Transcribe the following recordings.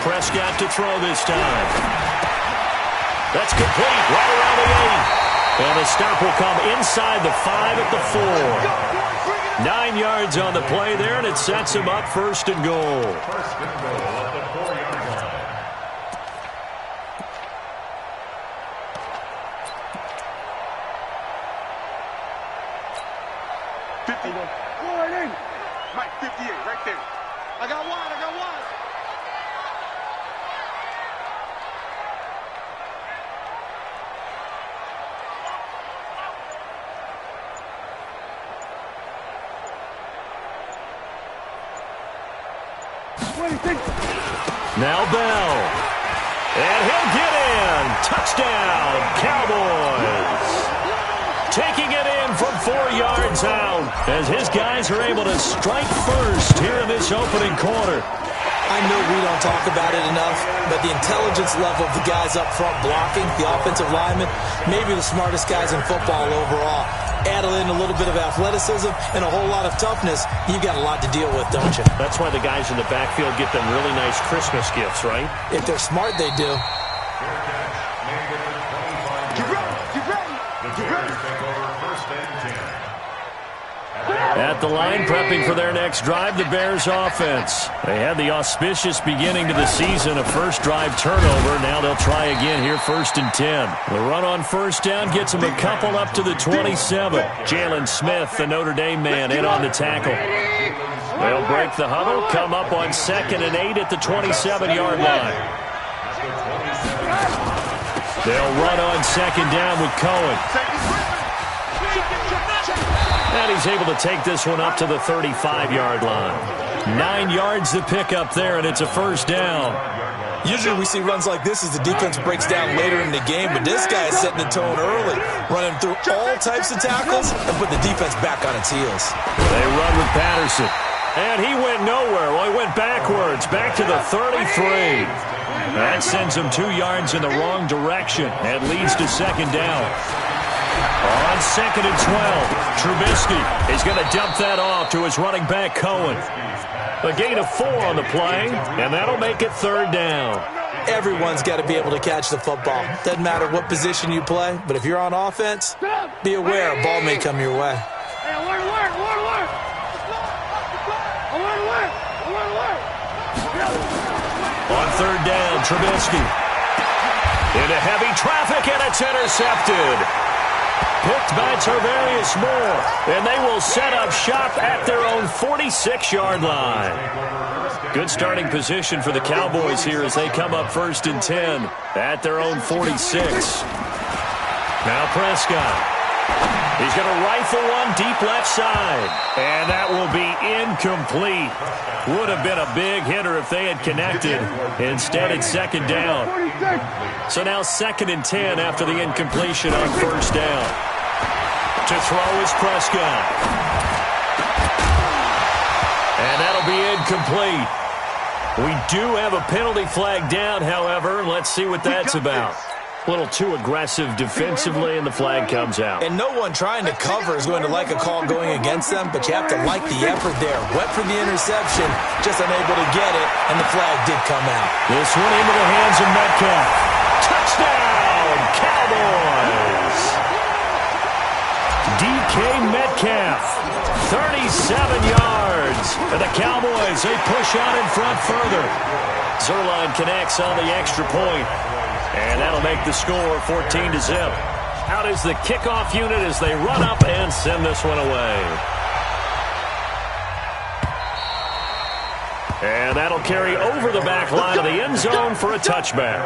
Prescott to throw this time. That's complete right around the 8. And the stop will come inside the 5 at the 4. 9 yards on the play there, and it sets him up first and goal. First and goal at the 4-yard line. Mike, 58, right there. I got one. Now Bell. And he'll get in. Touchdown, Cowboys. Taking it in from 4 yards out as his guys are able to strike first here in this opening quarter. I know we don't talk about it enough, but the intelligence level of the guys up front blocking, the offensive linemen, maybe the smartest guys in football overall. Add in a little bit of athleticism and a whole lot of toughness, you got a lot to deal with, don't you? That's why the guys in the backfield get them really nice Christmas gifts, right? If they're smart, they do. At the line, prepping for their next drive, the Bears offense. They had the auspicious beginning to the season, a first drive turnover. Now they'll try again here, 1st and 10. The run on first down gets them a couple up to the 27. Jalen Smith, the Notre Dame man, in on the tackle. They'll break the huddle, come up on 2nd and 8 at the 27-yard line. They'll run on 2nd down with Cohen. And he's able to take this one up to the 35-yard line. 9 yards to pick up there, and it's a first down. Usually we see runs like this as the defense breaks down later in the game, but this guy is setting the tone early, running through all types of tackles and put the defense back on its heels. They run with Patterson. And he went nowhere. Well, he went backwards, back to the 33. That sends him 2 yards in the wrong direction and leads to 2nd down. On 2nd and 12, Trubisky is going to dump that off to his running back, Cohen. A gain of 4 on the play, and that'll make it 3rd down. Everyone's got to be able to catch the football. Doesn't matter what position you play, but if you're on offense, be aware a ball may come your way. On 3rd down, Trubisky. Into heavy traffic, and it's intercepted. Picked by Tarvarius Moore, and they will set up shop at their own 46-yard line. Good starting position for the Cowboys here as they come up 1st and 10 at their own 46. Now Prescott. He's going to rifle one deep left side, and that will be incomplete. Would have been a big hitter if they had connected. Instead, it's 2nd down. So now 2nd and 10 after the incompletion on 1st down. To throw is Prescott. And that'll be incomplete. We do have a penalty flag down, however. Let's see what that's about. A little too aggressive defensively, and the flag comes out. And no one trying to cover is going to like a call going against them, but you have to like the effort there. Went for the interception, just unable to get it, and the flag did come out. This one into the hands of Metcalf. Touchdown, Cowboys! DK Metcalf, 37 yards. And the Cowboys, they push on in front further. Zerline connects on the extra point. And that'll make the score 14-0. Out is the kickoff unit as they run up and send this one away. And that'll carry over the back line of the end zone for a touchback.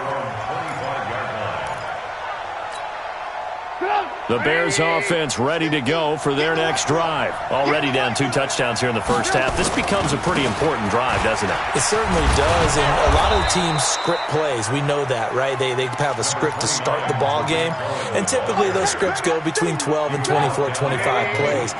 The Bears offense ready to go for their next drive. Already down 2 touchdowns here in the first half. This becomes a pretty important drive, doesn't it? It certainly does, and a lot of the teams script plays. We know that, right? They have a script to start the ball game, and typically those scripts go between 12 and 24, 25 plays.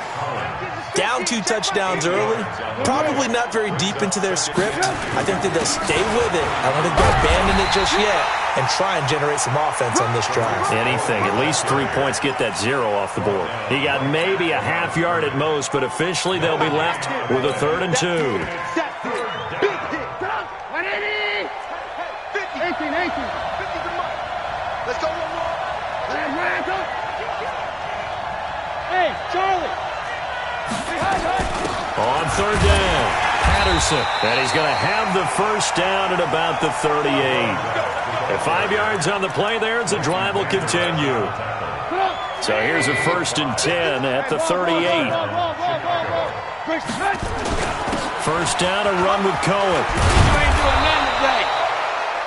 Down 2 touchdowns early, probably not very deep into their script. I think that they'll stay with it. I don't think they'll abandon it just yet and try and generate some offense on this drive. Anything. At least 3 points, get that 0 off the board. He got maybe a half yard at most, but officially they'll be left with a 3rd and 2. Thank you. 50 to Mike. Let's go one more. Hey, Charlie. On third down, Patterson. And he's going to have the first down at about the 38. At 5 yards on the play there, the drive will continue. So here's a 1st and 10 at the 38. First down, a run with Cohen.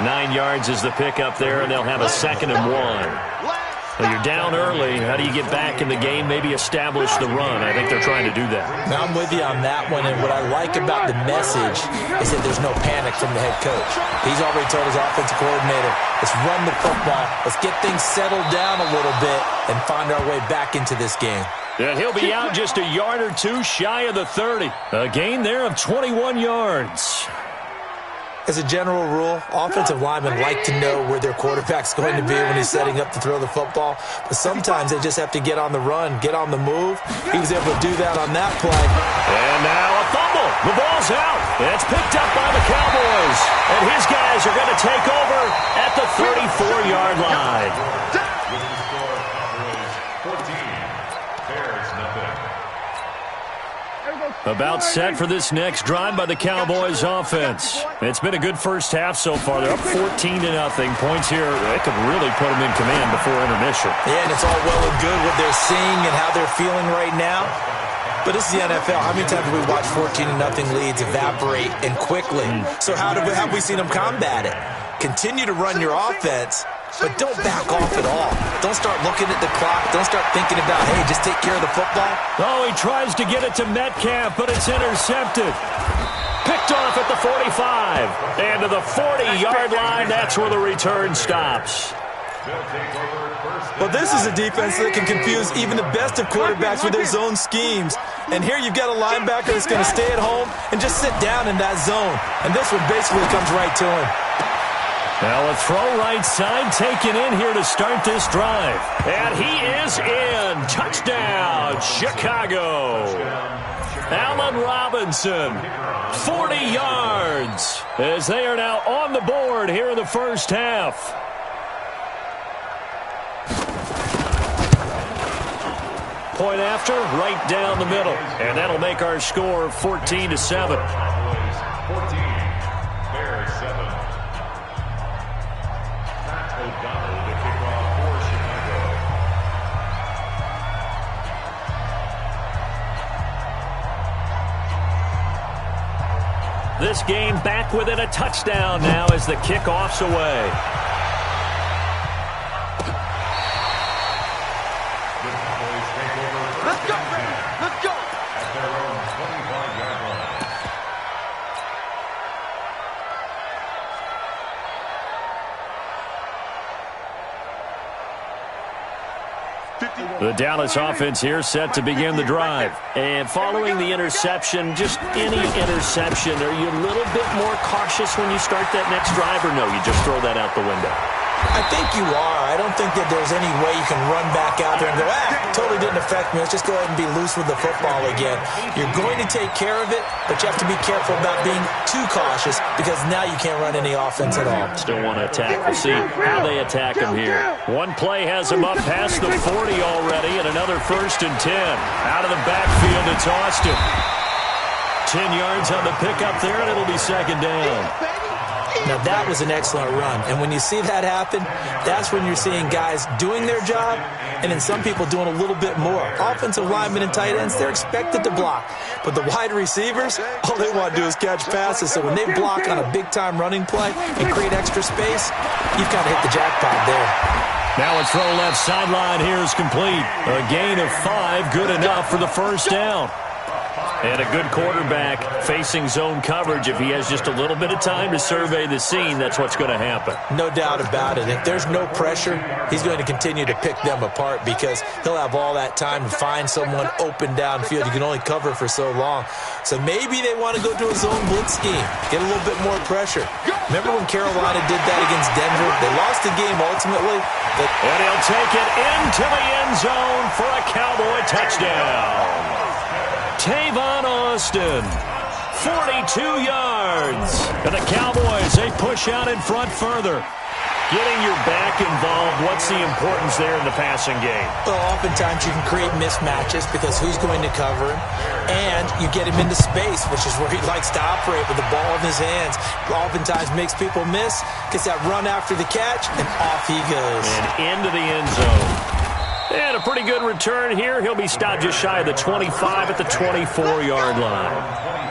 9 yards is the pickup there, and they'll have a 2nd and 1. Well, you're down early. How do you get back in the game, maybe establish the run? I think they're trying to do that. Now, I'm with you on that one, and what I like about the message is that there's no panic from the head coach. He's already told his offensive coordinator, let's run the football, let's get things settled down a little bit and find our way back into this game. And he'll be out just a yard or two shy of the 30. A gain there of 21 yards. As a general rule, offensive linemen like to know where their quarterback's going to be when he's setting up to throw the football. But sometimes they just have to get on the run, get on the move. He was able to do that on that play. And now a fumble. The ball's out. It's picked up by the Cowboys. And his guys are going to take over at the 34-yard line. About set for this next drive by the Cowboys offense. It's been a good first half so far. They're up 14-0. Points here, they could really put them in command before intermission. Yeah, and it's all well and good what they're seeing and how they're feeling right now. But this is the NFL. How many times have we watched 14-0 leads evaporate and quickly? So how have we seen them combat it? Continue to run your offense, but don't back off at all. Don't start looking at the clock. Don't start thinking about, hey, just take care of the football. Oh, he tries to get it to Metcalf, but it's intercepted. Picked off at the 45. And to the 40-yard line, that's where the return stops. Well, this is a defense that can confuse even the best of quarterbacks with their zone schemes. And here you've got a linebacker that's going to stay at home and just sit down in that zone. And this one basically comes right to him. Now a throw right side taken in here to start this drive. And he is in. Touchdown, Chicago. Allen Robinson, 40 yards, as they are now on the board here in the first half. Point after, right down the middle. And that'll make our score 14-7. 14, Bears 7. Matt O'Donnell to kick off for Chicago. This game back within a touchdown now as the kickoff's away. Let's go, baby. Let's go. At their own 25-yard line. The Dallas offense here set to begin the drive. And following the interception, just any interception, are you a little bit more cautious when you start that next drive, or no, you just throw that out the window? I think you are. I don't think that there's any way you can run back out there and go, totally didn't affect me. Let's just go ahead and be loose with the football again. You're going to take care of it, but you have to be careful about being too cautious because now you can't run any offense at all. Still want to attack. We'll see how they attack him here. One play has him up past the 40 already, and another 1st and 10. Out of the backfield, it's Austin. 10 yards on the pickup there, and it'll be 2nd down. Now, that was an excellent run. And when you see that happen, that's when you're seeing guys doing their job and then some people doing a little bit more. Offensive linemen and tight ends, they're expected to block. But the wide receivers, all they want to do is catch passes. So when they block on a big-time running play and create extra space, you've kind of hit the jackpot there. Now a throw left sideline here is complete. A gain of 5, good enough for the first down. And a good quarterback facing zone coverage. If he has just a little bit of time to survey the scene, that's what's going to happen. No doubt about it. If there's no pressure, he's going to continue to pick them apart because he'll have all that time to find someone open downfield. You can only cover for so long. So maybe they want to go to a zone blitz scheme, get a little bit more pressure. Remember when Carolina did that against Denver? They lost the game ultimately. And he'll take it into the end zone for a Cowboy touchdown. Tavon Austin, 42 yards. And the Cowboys, they push out in front further. Getting your back involved, what's the importance there in the passing game? Well, oftentimes you can create mismatches because who's going to cover him? And you get him into space, which is where he likes to operate with the ball in his hands. Oftentimes makes people miss, gets that run after the catch, and off he goes. And into the end zone. And a pretty good return here. He'll be stopped just shy of the 25 at the 24-yard line.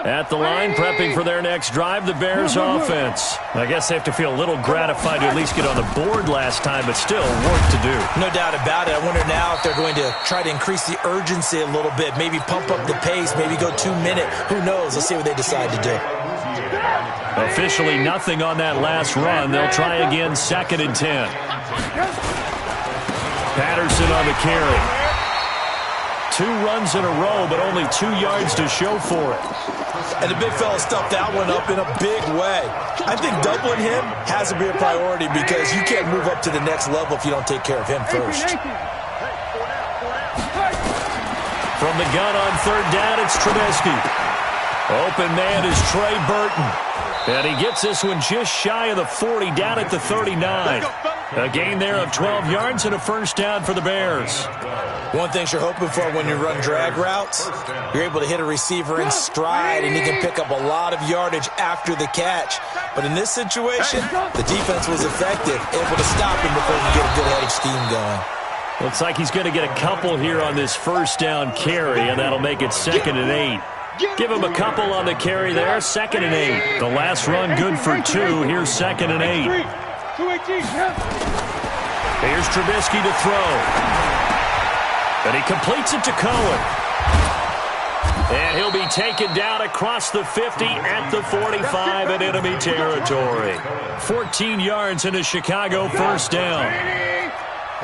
At the line, prepping for their next drive, the Bears offense. I guess they have to feel a little gratified to at least get on the board last time, but still work to do. No doubt about it. I wonder now if they're going to try to increase the urgency a little bit, maybe pump up the pace, maybe go 2-minute. Who knows? Let's see what they decide to do. Officially nothing on that last run. They'll try again, 2nd and 10. Patterson on the carry. 2 runs in a row, but only 2 yards to show for it. And the big fella stuffed that one up in a big way. I think doubling him has to be a priority because you can't move up to the next level if you don't take care of him first. From the gun on 3rd down, it's Trubisky. Open man is Trey Burton. And he gets this one just shy of the 40, down at the 39. A gain there of 12 yards and a 1st down for the Bears. One thing you're hoping for when you run drag routes, you're able to hit a receiver in stride, and he can pick up a lot of yardage after the catch. But in this situation, the defense was effective, able to stop him before he could get a good head of steam going. Looks like he's going to get a couple here on this 1st down carry, and that'll make it 2nd and 8. Give him a couple on the carry there, 2nd and 8. The last run good for 2. Here's 2nd and 8. Here's Trubisky to throw. And he completes it to Cohen. And he'll be taken down across the 50 at the 45 in enemy territory. 14 yards into Chicago, 1st down.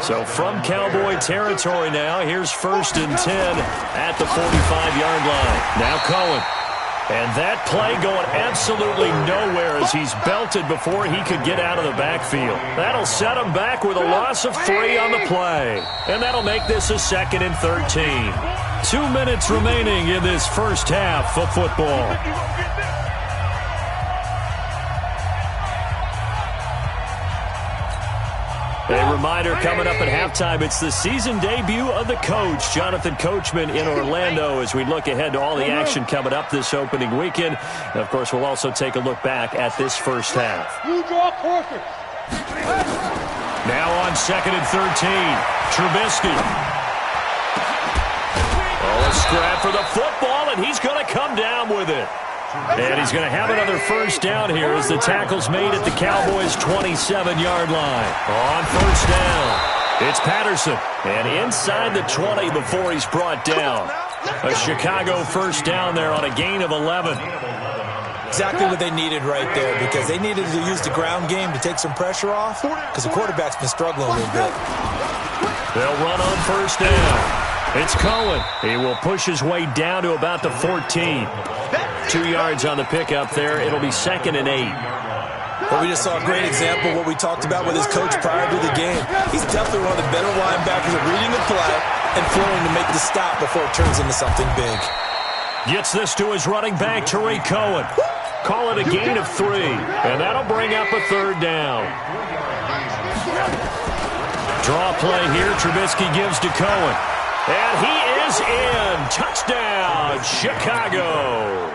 So from Cowboy territory now, here's 1st and 10 at the 45-yard line. Now Cohen. And that play going absolutely nowhere as he's belted before he could get out of the backfield. That'll set him back with a loss of 3 on the play. And that'll make this a 2nd and 13. 2 minutes remaining in this first half of football. A reminder coming up at halftime, it's the season debut of the coach, Jonathan Coachman in Orlando, as we look ahead to all the action coming up this opening weekend. And of course, we'll also take a look back at this first half. Now on 2nd and 13, Trubisky. Oh, a scrap for the football, and he's going to come down with it. And he's going to have another 1st down here as the tackle's made at the Cowboys' 27-yard line. On 1st down, it's Patterson. And inside the 20 before he's brought down. A Chicago 1st down there on a gain of 11. Exactly what they needed right there, because they needed to use the ground game to take some pressure off, because the quarterback's been struggling a little bit. They'll run on 1st down. It's Cohen. He will push his way down to about the 14. 2 yards on the pickup there. It'll be 2nd and 8. Well, we just saw a great example of what we talked about with his coach prior to the game. He's definitely one of the better linebackers at reading the play and flowing to make the stop before it turns into something big. Gets this to his running back, Tariq Cohen. Call it a gain of 3, and that'll bring up a 3rd down. Draw play here. Trubisky gives to Cohen. And he is in. Touchdown, Chicago.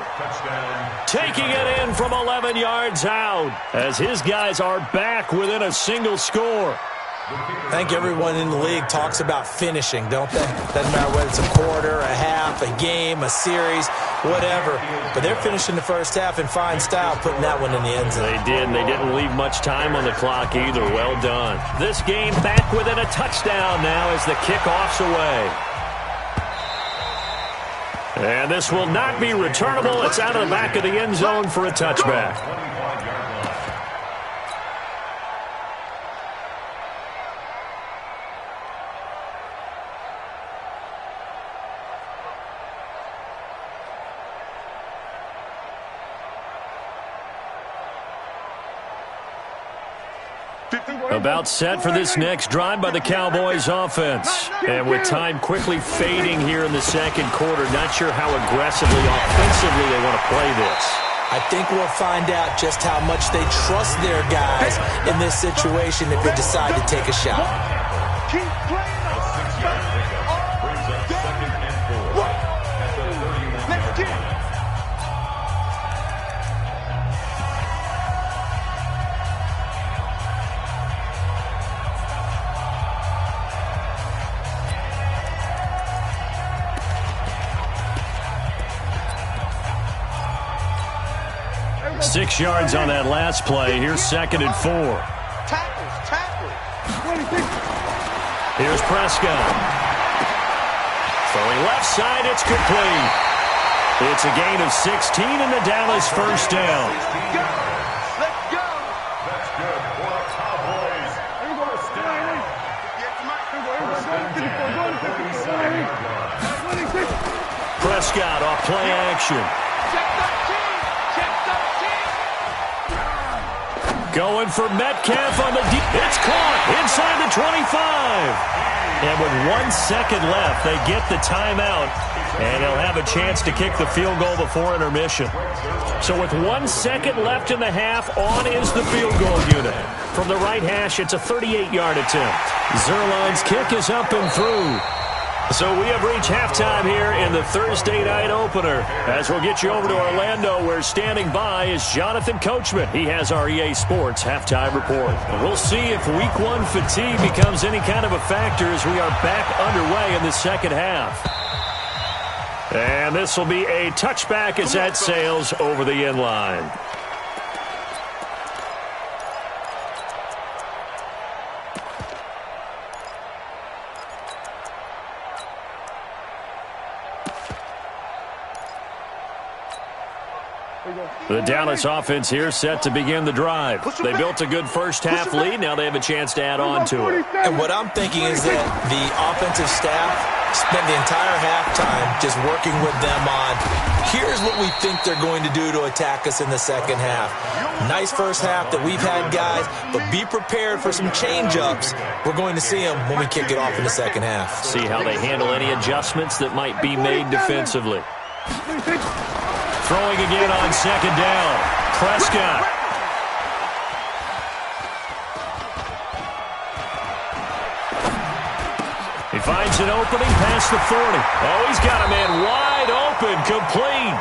Taking it in from 11 yards out as his guys are back within a single score. I think everyone in the league talks about finishing, don't they? Doesn't matter whether it's a quarter, a half, a game, a series, whatever. But they're finishing the first half in fine style, putting that one in the end zone. They did, and they didn't leave much time on the clock either. Well done. This game back within a touchdown now as the kickoff's away. And this will not be returnable. It's out of the back of the end zone for a touchback. About set for this next drive by the Cowboys offense. And with time quickly fading here in the second quarter, not sure how aggressively, offensively they want to play this. I think we'll find out just how much they trust their guys in this situation if they decide to take a shot. Keep playing on. Brings up 2nd and 4 at the 31. Let's get it. Six yards on that last play. Here's 2nd and 4. Tackles. Here's Prescott. Throwing left side, it's complete. It's a gain of 16 and the Dallas first down. Let's go. That's good for the Cowboys. First down. Prescott off play action. Going for Metcalf on the deep. It's caught inside the 25. And with 1 second left, they get the timeout. And they'll have a chance to kick the field goal before intermission. So with 1 second left in the half, on is the field goal unit. From the right hash, it's a 38-yard attempt. Zerline's kick is up and through. So we have reached halftime here in the Thursday night opener. As we'll get you over to Orlando, where standing by is Jonathan Coachman. He has our EA Sports halftime report. And we'll see if Week 1 fatigue becomes any kind of a factor as we are back underway in the second half. And this will be a touchback as that sails over the end line. The Dallas offense here set to begin the drive. They built a good first half lead. Now they have a chance to add on to it. And what I'm thinking is that the offensive staff spent the entire halftime just working with them on, here's what we think they're going to do to attack us in the second half. Nice first half that we've had, guys, but be prepared for some change-ups. We're going to see them when we kick it off in the second half. See how they handle any adjustments that might be made defensively. Throwing again on second down. Prescott. He finds an opening past the 40. Oh, he's got a man wide open, complete.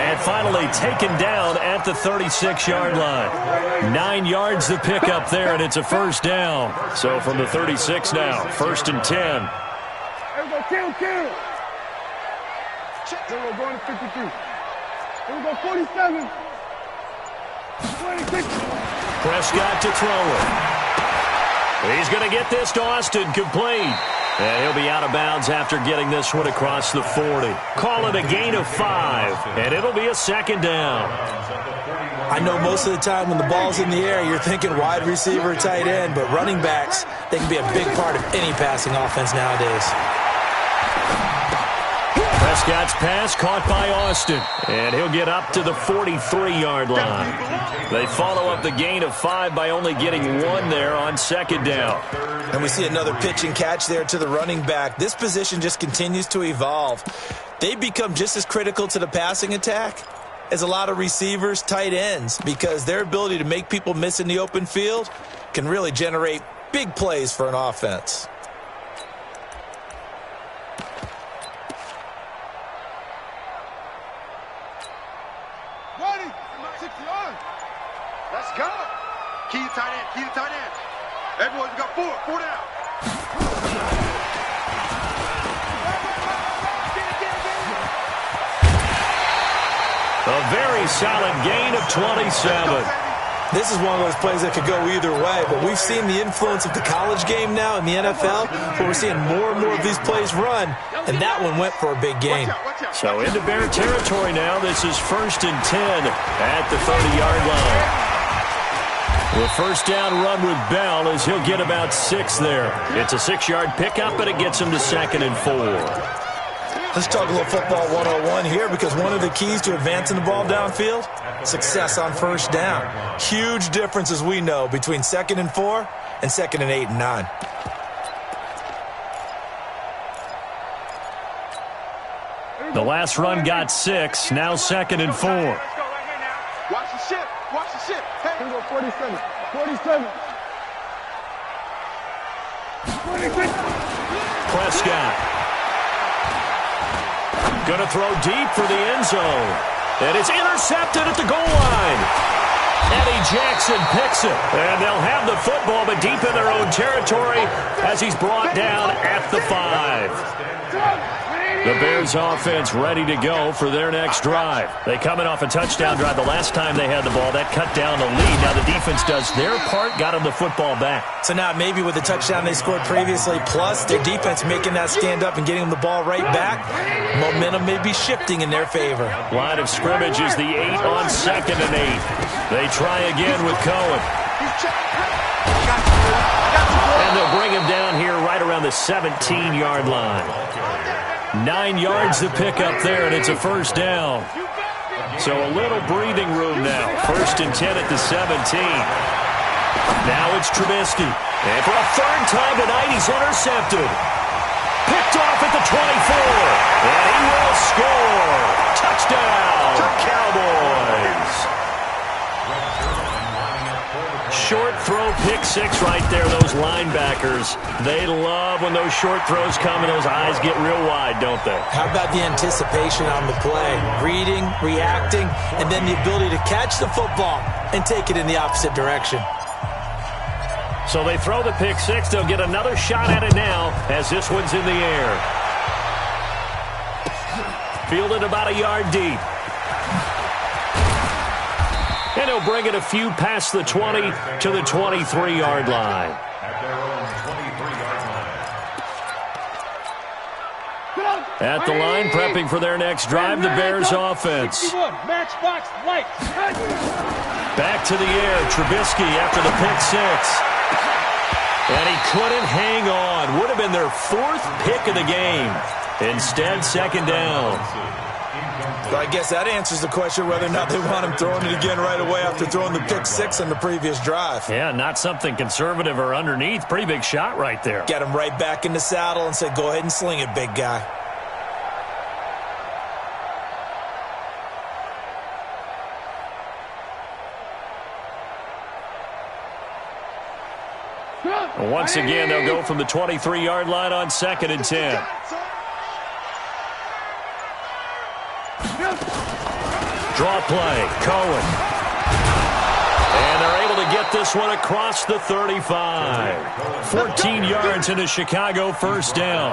And finally taken down at the 36-yard line. 9 yards to pick up there, and it's a first down. So from the 36 now, 1st and 10. Here we go, kill. Here we go, going to 53. Here we go, 47. 26. Prescott to throw it. He's going to get this to Austin, complete. And he'll be out of bounds after getting this one across the 40. Call it a gain of 5, and it'll be a second down. I know most of the time when the ball's in the air, you're thinking wide receiver, tight end, but running backs, they can be a big part of any passing offense nowadays. Prescott's pass caught by Austin, and he'll get up to the 43-yard line. They follow up the gain of 5 by only getting 1 there on second down. And we see another pitch and catch there to the running back. This position just continues to evolve. They become just as critical to the passing attack as a lot of receivers, tight ends, because their ability to make people miss in the open field can really generate big plays for an offense. Let's go. Key tight end. Everyone's got 4 down. A very solid gain of 27. This is one of those plays that could go either way, but we've seen the influence of the college game now in the NFL, where we're seeing more and more of these plays run, and that one went for a big gain. So into Bear territory now. This is 1st and 10 at the 30-yard line. The first down run with Bell as he'll get about 6 there. It's a 6-yard pickup, but it gets him to 2nd and 4. Let's talk a little football 101 here, because one of the keys to advancing the ball downfield, success on first down. Huge difference, as we know, between 2nd and 4 and 2nd and 8 and 9. The last run got 6, now 2nd and 4. Let's go right here now. Watch the ship. Watch the ship. Hey. 47. 47. Prescott. Going to throw deep for the end zone. And it's intercepted at the goal line. Eddie Jackson picks it. And they'll have the football, but deep in their own territory as he's brought down at the 5. The Bears offense ready to go for their next drive. They coming off a touchdown drive the last time they had the ball. That cut down the lead. Now the defense does their part, got them the football back. So now maybe with the touchdown they scored previously, plus their defense making that stand up and getting them the ball right back, momentum may be shifting in their favor. Line of scrimmage is the 8 on 2nd and 8. They try again with Cohen. And they'll bring him down here right around the 17-yard line. 9 yards to pick up there, and it's a first down. So a little breathing room now. 1st and 10 at the 17. Now it's Trubisky. And for a 3rd time tonight, he's intercepted. Picked off at the 24. And he will score. Touchdown, Cowboys. Short throw, pick 6 right there. Those linebackers, they love when those short throws come and those eyes get real wide, don't they? How about the anticipation on the play? Reading, reacting, and then the ability to catch the football and take it in the opposite direction. So they throw the pick 6. They'll get another shot at it now as this one's in the air. Fielded about a yard deep. And he'll bring it a few past the 20 to the 23-yard line. At the line, prepping for their next drive, the Bears offense. Back to the air, Trubisky after the pick 6. And he couldn't hang on. Would have been their 4th pick of the game. Instead, 2nd down. So I guess that answers the question whether or not they want him throwing it again right away after throwing the pick 6 on the previous drive. Yeah, not something conservative or underneath. Pretty big shot right there. Get him right back in the saddle and say, go ahead and sling it, big guy. Once again, they'll go from the 23-yard line on 2nd and 10. Draw play, Cohen. And they're able to get this one across the 35. 14 yards into Chicago, 1st down.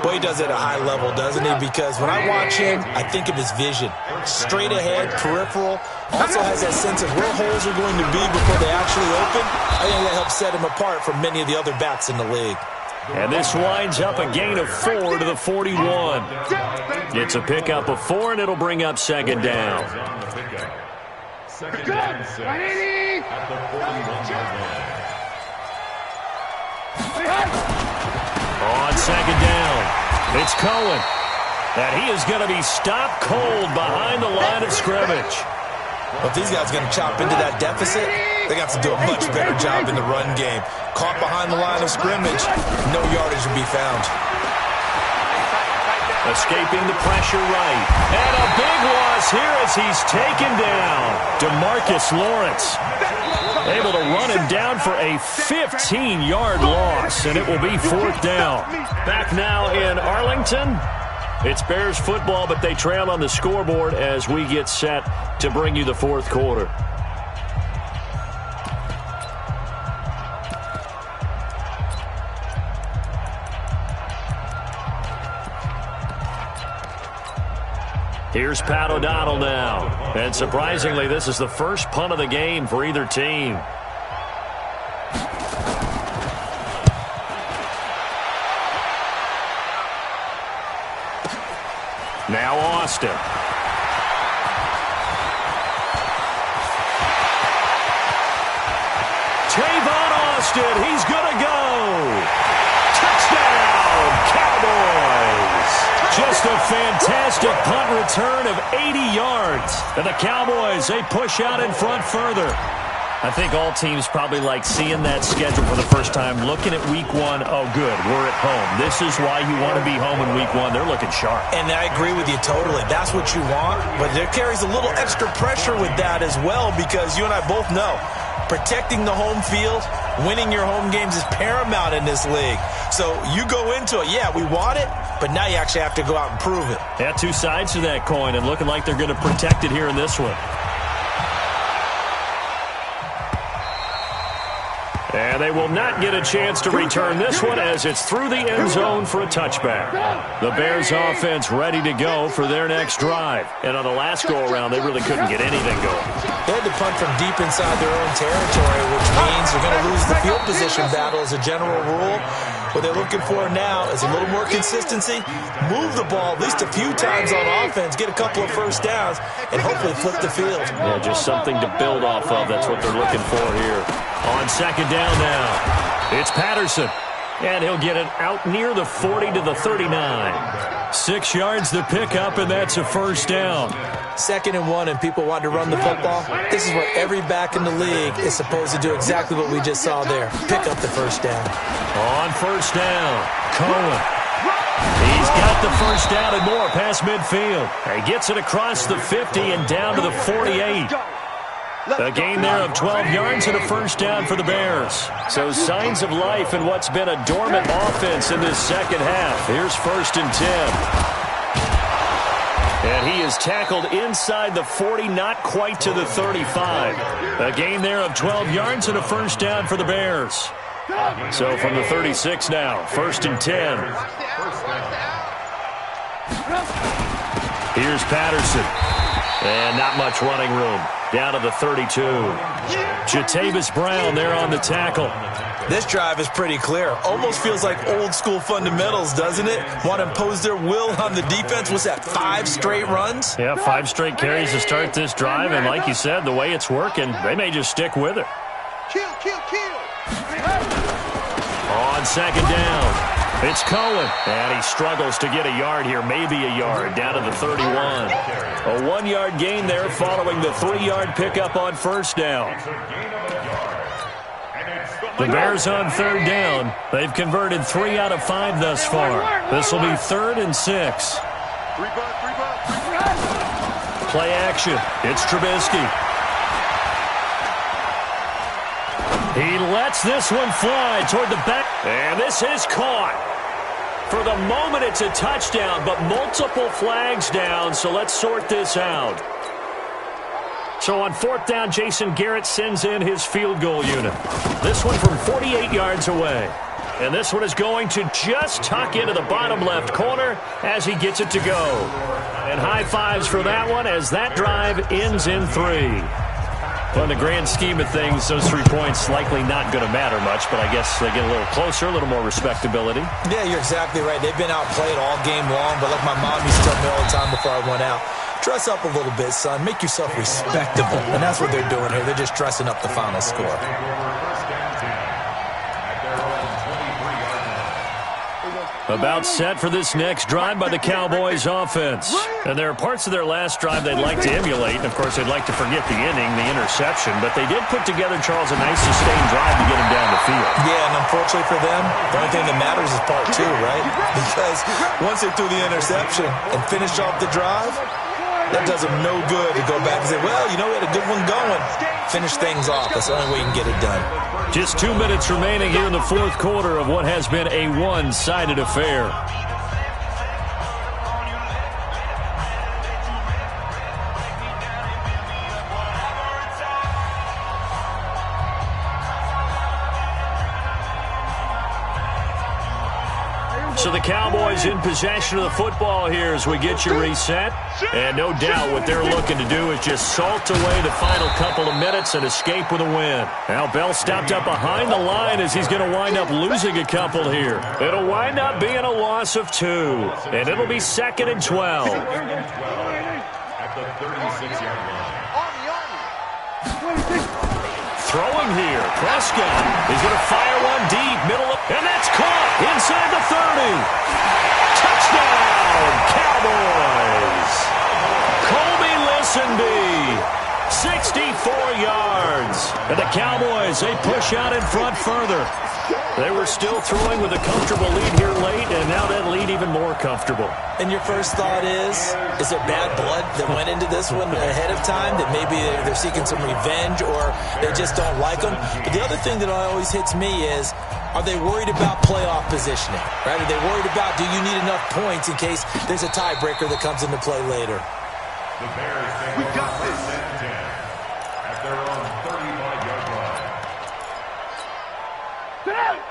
Boy, he does it at a high level, doesn't he? Because when I watch him, I think of his vision. Straight ahead, peripheral. Also has that sense of where holes are going to be before they actually open. I think that helps set him apart from many of the other backs in the league. And this winds up a gain of 4 to the 41. It's a pickup of 4, and it'll bring up 2nd down. On 2nd down, it's Cohen. And he is going to be stopped cold behind the line of scrimmage. Well, if these guys are going to chop into that deficit, they got to do a much better job in the run game. Caught behind the line of scrimmage, no yardage will be found. Escaping the pressure right. And a big loss here as he's taken down. DeMarcus Lawrence able to run him down for a 15-yard loss, and it will be 4th down. Back now in Arlington. It's Bears football, but they trail on the scoreboard as we get set to bring you the 4th quarter. Here's Pat O'Donnell now. And surprisingly, this is the first punt of the game for either team. Now Austin. Tavon Austin, he's going to go. Touchdown, Cowboys. Just Just a fantastic punt return of 80 yards. And the Cowboys, they push out in front further. I think all teams probably like seeing that schedule for the first time, looking at week one. Oh, good, we're at home. This is why you want to be home in week one. They're looking sharp. And I agree with you totally. That's what you want. But there carries a little extra pressure with that as well, because you and I both know protecting the home field, winning your home games is paramount in this league. So you go into it, yeah, we want it, but now you actually have to go out and prove it. Yeah, two sides to that coin, and looking like they're going to protect it here in this one. And they will not get a chance to return this one as it's through the end zone for a touchback. The Bears offense ready to go for their next drive. And on the last go-around, they really couldn't get anything going. They had to punt from deep inside their own territory, which means they're going to lose the field position battle as a general rule. What they're looking for now is a little more consistency, move the ball at least a few times on offense, get a couple of first downs, and hopefully flip the field. Yeah, just something to build off of. That's what they're looking for here. On second down now, it's Patterson. And he'll get it out near the 40 to the 39. 6 yards to pick up, and that's a first down. 2nd and 1, and people want to run the football. This is where every back in the league is supposed to do exactly what we just saw there. Pick up the first down. On first down, Cohen. He's got the first down and more past midfield. He gets it across the 50 and down to the 48. A gain there of 12 yards and a first down for the Bears. So signs of life in what's been a dormant offense in this second half. Here's 1st and 10. And he is tackled inside the 40, not quite to the 35. A gain there of 12 yards and a first down for the Bears. So from the 36 now, 1st and 10. Here's Patterson. And not much running room. Down to the 32. Jatavis Brown there on the tackle. This drive is pretty clear. Almost feels like old school fundamentals, doesn't it? Want to impose their will on the defense. What's that, 5 straight runs? Yeah, 5 straight carries to start this drive. And like you said, the way it's working, they may just stick with it. Kill. On second down, it's Cohen. And he struggles to get a yard here, maybe a yard, down to the 31. A 1-yard gain there following the 3-yard pickup on first down. The Bears on 3rd down. They've converted 3 out of 5 thus far. This will be 3rd and 6. Play action. It's Trubisky. He lets this one fly toward the back. And this is caught. For the moment, it's a touchdown, but multiple flags down, so let's sort this out. So on 4th down, Jason Garrett sends in his field goal unit. This one from 48 yards away. And this one is going to just tuck into the bottom left corner as he gets it to go. And high fives for that one as that drive ends in 3. Well, in the grand scheme of things, those 3 points likely not going to matter much, but I guess they get a little closer, a little more respectability. Yeah, you're exactly right. They've been outplayed all game long, but like my mom used to tell me all the time before I went out, dress up a little bit, son. Make yourself respectable. And that's what they're doing here. They're just dressing up the final score. About set for this next drive by the Cowboys offense. And there are parts of their last drive they'd like to emulate. And, of course, they'd like to forget the inning, the interception. But they did put together, Charles, a nice sustained drive to get him down the field. Yeah, and unfortunately for them, the only thing that matters is part 2, right? Because once they threw the interception and finished off the drive, that does them no good to go back and say, well, you know, we had a good one going. Finish things off. That's the only way you can get it done. Just 2 minutes remaining here in the 4th quarter of what has been a one-sided affair. So the Cowboys in possession of the football here as we get you reset. And no doubt what they're looking to do is just salt away the final couple of minutes and escape with a win. Now Bell stopped up behind the line as he's going to wind up losing a couple here. It'll wind up being a loss of 2. And it'll be 2nd and 12. At the 36-yard line. Throwing here, Prescott is going to fire one deep, middle of, and that's caught inside the 30. Touchdown, Cowboys. Cowboys. Colby Listenby. 64 yards. And the Cowboys, they push out in front further. They were still throwing with a comfortable lead here late, and now that lead even more comfortable. And your first thought is there bad blood that went into this one ahead of time, that maybe they're seeking some revenge or they just don't like them? But the other thing that always hits me is, are they worried about playoff positioning? Right? Are they worried about, do you need enough points in case there's a tiebreaker that comes into play later? The Bears take We got this. 10 at their own 35-yard line.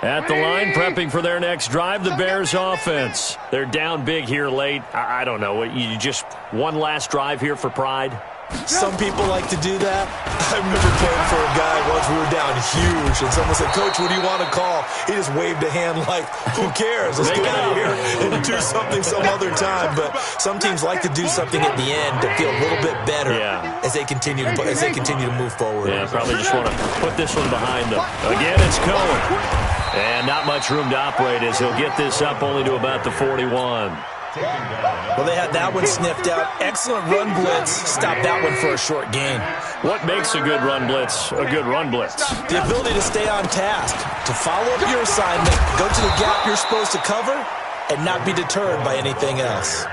At the line, prepping for their next drive, the Bears offense. They're down big here late. I don't know. You just one last drive here for pride? Some people like to do that. I remember playing for a guy once. We were down huge, and someone said, "Coach, what do you want to call?" He just waved a hand like, "Who cares? Let's get out of here and do something some other time." But some teams like to do something at the end to feel a little bit better as they continue to move forward. Yeah, probably just want to put this one behind them. Again, it's Cohen. And not much room to operate as he'll get this up only to about the 41. Well, they had that one sniffed out. Excellent run blitz. Stop that one for a short gain. What makes a good run blitz a good run blitz? The ability to stay on task, to follow up your assignment, go to the gap you're supposed to cover, and not be deterred by anything else.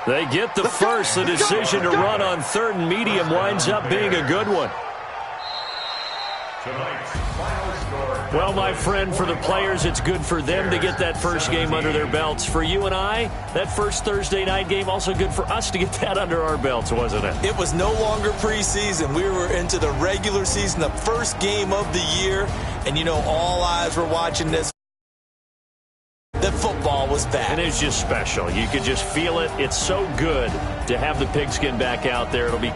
They get the first. The decision to run on third and medium winds up being a good one. Tonight's final score. Well, my friend, for the players, it's good for them to get that first game under their belts. For you and I, that first Thursday night game, also good for us to get that under our belts, wasn't it? It was no longer preseason. We were into the regular season, the first game of the year. And, you know, all eyes were watching this. That football was back. And it's just special. You could just feel it. It's so good to have the pigskin back out there. It'll be